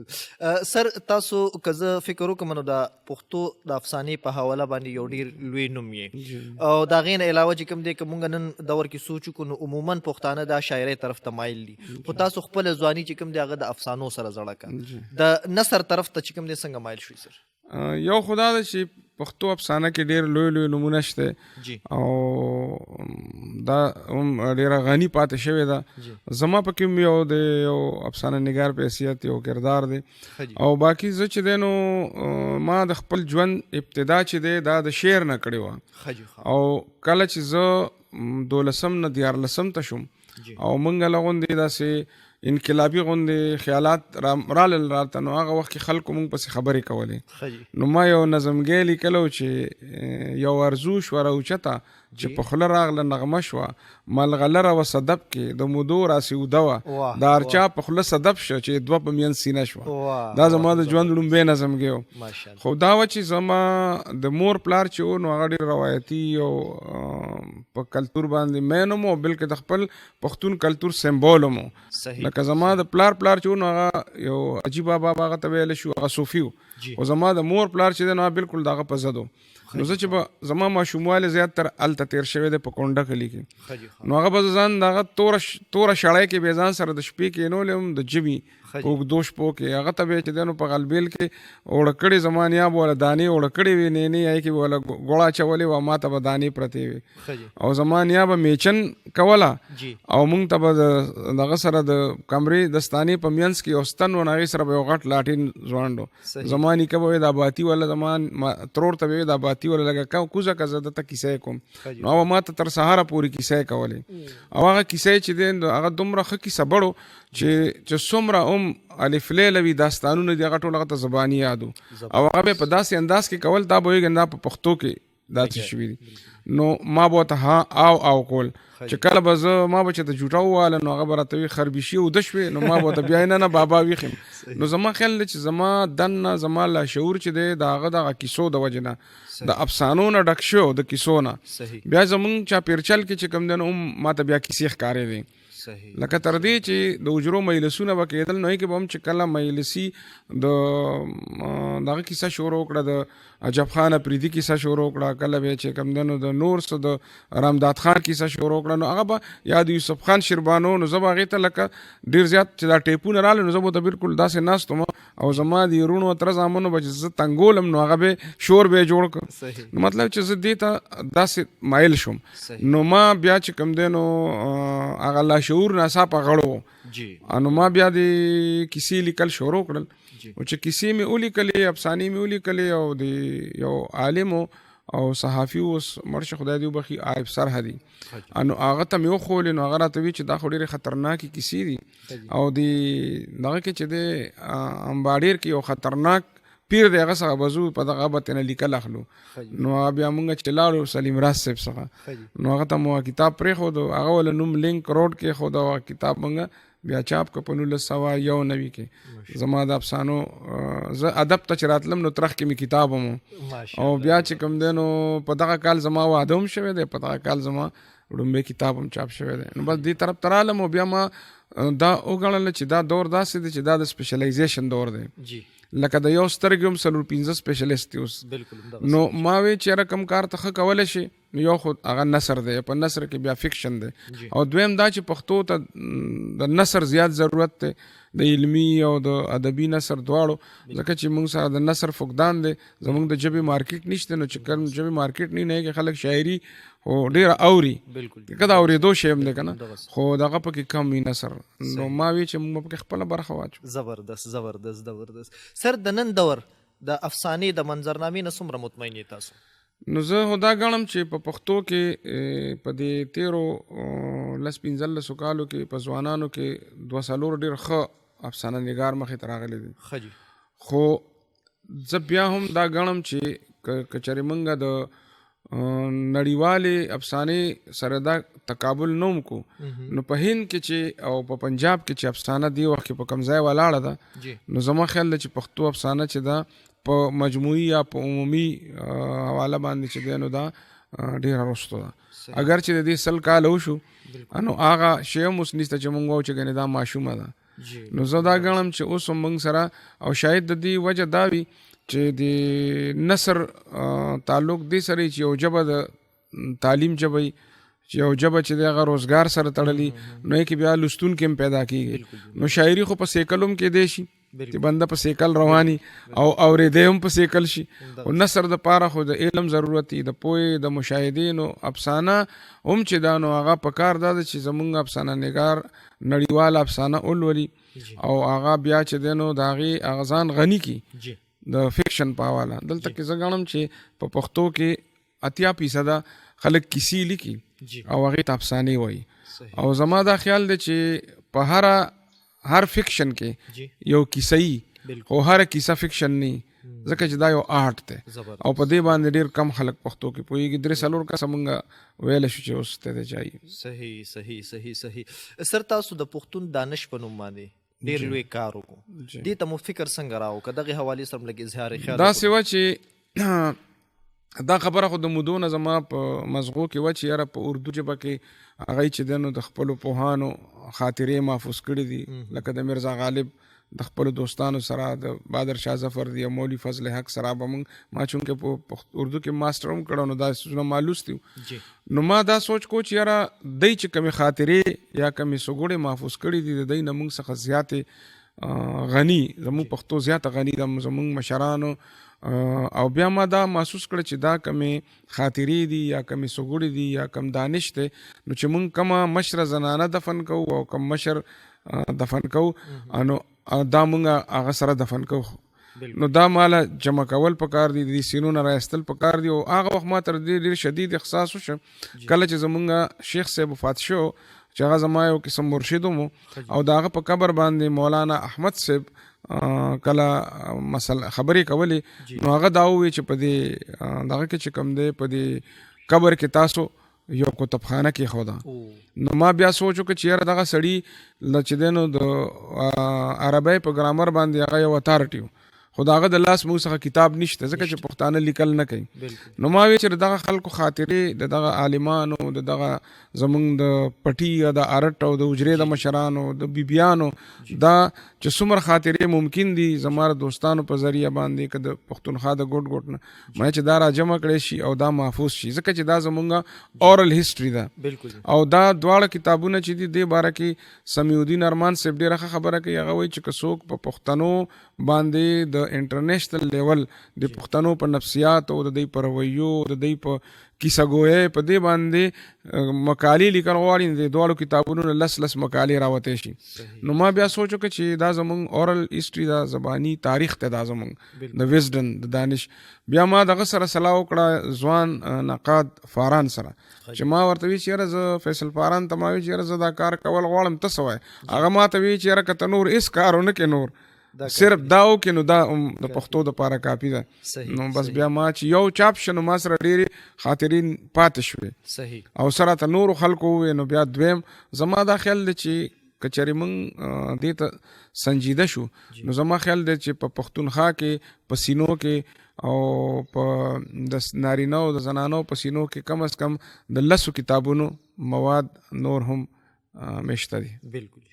بالکل سر تاسو که زه فکر وکړم نو د پښتو د افسانې په حواله باندې یو ډېر لوی نوم یې او د هغې نه علاوه چې کوم دی که مونږ نن دور کې سوچ وکړو نو عموما پښتانه دا شاعرۍ طرف ته مایل دي خو تاسو خپله ځواني چې کوم دی هغه د افسانو سره زړه کړه د نثر طرف ته چې کوم دی څنګه مایل شوي سر؟ یو خدا ده چې پښتو افسانه کې ډېر لوی لوی نمونه شته او دا هم ډېره غني پاتې شوې ده. زما پکې هم یو د یو افسانه نګار په حیثیت یو کردار دی او باقي زه چې دی نو ما د خپل ژوند ابتدا چې دی دا د شعر نه کړې وه او کله چې زه 12 نه 14 ته شوم او موږ له غوندې داسې انقلابي غوندې خیالات رالل راته نو هغه وخت کې خلکو موږ پسې خبرې کولې نو ما یو نظمګی لیکلی و چې یو ارزو شوه راوچته چې په خوله راغله نغمه شوه ملغلره و صدف کې د مودو راسې اوده وه د هر چا په خوله صدف شه چې دوه په میان سینه شوه. دا زما د ژوند لومبی نظمګی و خو دا وه چې زما د مور پلار چې و نو هغه ډېر روایتي او په کلتور باندې مین هم و بلکې د خپل پښتون کلتور سمبول هم و. لکه زما د پلار چې و نو هغه یو عجیبه بابا هغه ته ویلی شو هغه صوفي و خو زما د مور پلار چې دی نو بالکل د هغه په ضد و. نو زه چې به زما ماشوموالی زیاتر هلته تېر شوی دی په کونډه کلي کې نو هغه به زه ځان د هغه توره شړی کې بې ځان سره د شپې کېنولی هم د ژمي په اوږدو شپو کې هغه ته به چې دی نو په غلبیل کې اوړه کړې زما نیا به وله دانې اوړه کړې وې نیې هغې کې به وله ګوړه اچولې وه ما ته به دانې پرتې وې او زما نیا به میچن کوله او مونږ ته به د دغه سره د کمرې دستانې په منځ کې یو ستن و نو هغې سره به یو غټ لاټین ځوانډ و زما نیکه به وایي دا باتي والا زما ترور ته به وایي دا باتي والا لږه کوزه که زه درته کیسه یې کوم نو هغه ما ته تر سهاره پورې کیسه یې کولې او هغه کیسه یې چې دی هغه دومره ښه کیسه بړو چې څومره هم الف لیله وي داستانونه دي هغه ټول هغه ته زباني یاد او هغه به په داسې انداز کې کول دا به وایي دا په پښتو کې دا څه شوي دي نو ما به ورته ها او کول چې کله به زه ما به چې ته جوټه وواله نو هغه به راته وي خربیشي اوده شوې نو ما به ورته بیا نه بابا ویښ یم نو زما خیال دی چې زما دننه زما لاشعور چې دی د هغه دغه کیسو د وجې نه د افسانو نه ډک شو د کیسو نه بیا زمونږ چاپېرچل کې چې کوم دی نو ما ته بیا کیسې ښکارې دی لکه تر دې چې د اجرو مجلسونه به کېدل نو هغې کې به هم چې کله مجلسي د دغه کیسه شروع کړه د عجب خان اپریدي کیسه شروع کړه کله به چې کوم دی نو د نور څه د رامداد خان کیسه شروع کړه نو هغه به یا د یوسف خان شربانو نو زه به هغې ته لکه ډېر زیات چې دا ټیپونه راغله نو زه به ورته بالکل داسې ناست وم او زما د وروڼو تره زامنو به چې زه تنګولم نو هغه به شور به یې جوړ کړ نو مطلب چې زه دې ته داسې مایل شوم نو ما بیا چې کوم دی نو هغه لاشعور ناڅاپه غړو نو ما بیا د کیسې لیکل شروع کړل او چې کیسې مې ولیکلې افسانې مې ولیکلې او د یو عالم او صحافي اوس مړ شه خدای دې وبخي عارف سرحدي نو هغه ته مې وښولې نو هغه راته وي چې دا خو ډېرې خطرناکې کیسې دي او د دغه کې چې دی امباډیر کې یو خطرناک پیر دی هغه څخه به زو په دغه به ترنه لیکل اخلو نو بیا مونږ چې لاړو سلیم راز صاحب څخه نو هغه ته مو کتاب پرېښود هغه ول نوم لینک روډ کې خود او کتاب مونږ بیا چاپ که په 1991 کې زما د افسانو زه ادب ته چې راتلم نو ترخ کې مې کتاب هم او بیا چې کوم دی نو په دغه کال زما واده هم شوی دی په دغه کال زما وړومبی کتاب هم چاپ شوی دی نو بس دې طرف ته رالم او بیا ما دا وګڼله چې دا دور داسې دی چې دا د سپیشلایزیشن دور دی لکه د یو سترګې هم 4-5 سپیشلیست دی اوس نو ما وی چې یاره کوم کار ته ښه کولی شي یو خو هغه نثر دی په نثر کې بیا فکشن دی او دویم دا چې پښتو ته د نثر زیات ضرورت دی د علمي او د ادبي نثر دواړو ځکه چې موږ سره د نثر فقدان دی زموږ د ژبې مارکیټ نشته نو چې کوم ژبې مارکیټ نه کې خلک شاعري خو ډېره اوري که د اورېدو شی هم دی که نه خو دغه پکې کم وي نثر نو ما وی چې موږ پکې خپله برخه واچو. زبردست سر د نن دور د افسانې د منظرنامې نه څومره مطمئن یې تاسو؟ نو زه خو دا ګڼم چې په پښتو کې په دې 13-15 کالو کې په ځوانانو کې 2-4 ډېر ښه افسانه نګار مخې ته راغلی دی خو زه بیا هم دا ګڼم چې که چېرې موږ د نړیوالې افسانې سره دا تقابل نه کو نو په هند کې چې او په پنجاب کې چې افسانه دی وخت کې په کوم ځای ولاړه ده نو زما خیال دی چې پښتو افسانه چې دا په مجموعي یا په عمومي حواله باندې چې دی نو دا ډېره وروسته ده اگر چې د دې 100 کاله وشو نو هغه شی هم اوس نشته چې موږ وایو چې ګنې دا ماشومه ده نو زه دا ګڼم چې اوس هم موږ سره او شاید د دې وجه دا وي چې د نثر تعلق دې سره چې یو ژبه د تعلیم ژبه وي چې یو ژبه چې د هغه روزګار سره تړلي نو یې کې بیا لوستونکي هم پیدا کېږي. نو شاعري خو په سیکل هم کېدی شي چې بنده په سیکل رواني او اورېدی هم په سیکل شي. او نثر دپاره خو د علم ضرورت دی، د پوهې، د مشاهدې. نو افسانه هم چې دا نو هغه په کار دا ده چې زمونږ افسانه نګار نړیوال افسانه ولولي او هغه بیا چې دی نو د هغې هغه ځان غني کړي د فکشن په حواله. دلته کې زه ګڼم چې په پښتو کې 80% خلک کیسې لیکي او هغې ته افسانې وایي. او زما دا خیال دی چې په هر فکشن کې یو کیسه یي خو هر کیسه فکشن نه ځکه چې دا یو آرټ دی او په دې باندې ډېر کم خلک پښتو کې پوهېږي. 3-4 کسه مونږ ویلی شو چې اوس ته دی چایي. صحیح. سر تاسو د پښتون دانش په نوم باندې ډېر لوی کار وکړو، دې ته مو فکر څنګه راو که دغې حوالې سره لږ اظهار خیال داسې وه چې دا خبره خو د مودو نه زما په مزغو کې وه چې یاره په اردو ژبه کې هغوی چې دی نو د خپلو پوهانو خاطرې محفوظ کړي دي، لکه د میرزا غالب د خپلو دوستانو سره، د بادر شاه ظفر دی، مولوي فضل حق سره به موږ ما چونکې په اردو کې ماسټر هم کړی نو دا څیزونه ما لوستي وو. نو ما دا سوچ کو چې یاره دی چې کمې خاطرې یا کمې سګوړې محفوظ کړي دي د دی نه موږ څخه زیاتې غني، زموږ پښتو زیاته غني ده زموږ مشرانو. او بیا ما دا محسوس کړ چې دا کمې خاطرې دي یا کمې سګوړې دي یا کم دانش دی نو چې موږ کومه مشره زنانه دفن کوو او کم مشر دفن کوو نو دا موږ هغه سره دفن کوو. نو دا مالا جمع کول پکار دي، د سینونه رایستل پکار دي. او هغه وخت ما تر دې ډېر شدید احساس وشو کله چې زمونږ شیخ صاحب وفات شو چې هغه زما یو قسم مرشد ومو او د هغه په قبر باندې مولانا احمد صاحب کله خبرې کولې نو هغه دا ووی چې په دې دغه کې چې کوم دی په دې قبر کې تاسو یو کتابخانه کې خوده. نو ما بیا سوچ وکړ چې یاره دغه سړي چې دی نو د عربی په ګرامر باندې هغه یو اتارټي و خو د هغه د لاس موږ څخه کتاب نشته ځکه چې پښتانه لیکل نه کوي. نو ما وی چې دغه خلکو خاطرې د دغه عالمانو د دغه زمونږ د پټي یا د ارټ او د حجرې د مشرانو د بیبیانو دا چې څومره خاطرې ممکن دي زما دوستانو په ذریعه باندې که د پښتونخوا د ګوټ نه ما چې دا را جمع کړی شي او دا محفوظ شي ځکه چې دا زمونږ اورل هسټري ده. او دا دواړه کتابونه چې دي دې باره کې سمیع الدین ارمان صاحب ډېره ښه خبره کوي. هغه وایي چې که څوک په پښتنو باندې د انټرنیشنل لیول د پښتنو په نفسیات او د دوی په رویو د دوی په کیسه ګویۍ په دې باندې مقالې لیکل غواړي د دواړو کتابونو نه لس مقالې راوتی شي. نو ما بیا سوچ وکړه چې دا زمونږ اورل هسټري دا زباني تاریخ ته دا زمونږ د وزډن د دانش. بیا ما دغه سره صلاح وکړه ځوان نقاد فاران سره چې ما ورته وی چې یاره زه فیصل فاران ته ما وی چې یاره زه دا کار کول غواړم ته څه وایې. هغه ما ته وی چې یاره که ته نور هېڅ کار ونه کې نور صرف دا وکړې نو دا د پښتو دپاره کافي ده. نو بس بیا ما چې یو چاپ شه نو ما سره ډېرې خاطرې پاتې شوې او سره ته نورو خلکو ووې نو بیا دویم زما دا خیال دی چې که چېرې موږ دې ته سنجیده شو نو زما خیال دی چې په پښتونخوا کې په سینو کې او په د نارینه او د زنانو په سینو کې کم از کم د 10 کتابونو مواد نور هم مشته دي. بالکل.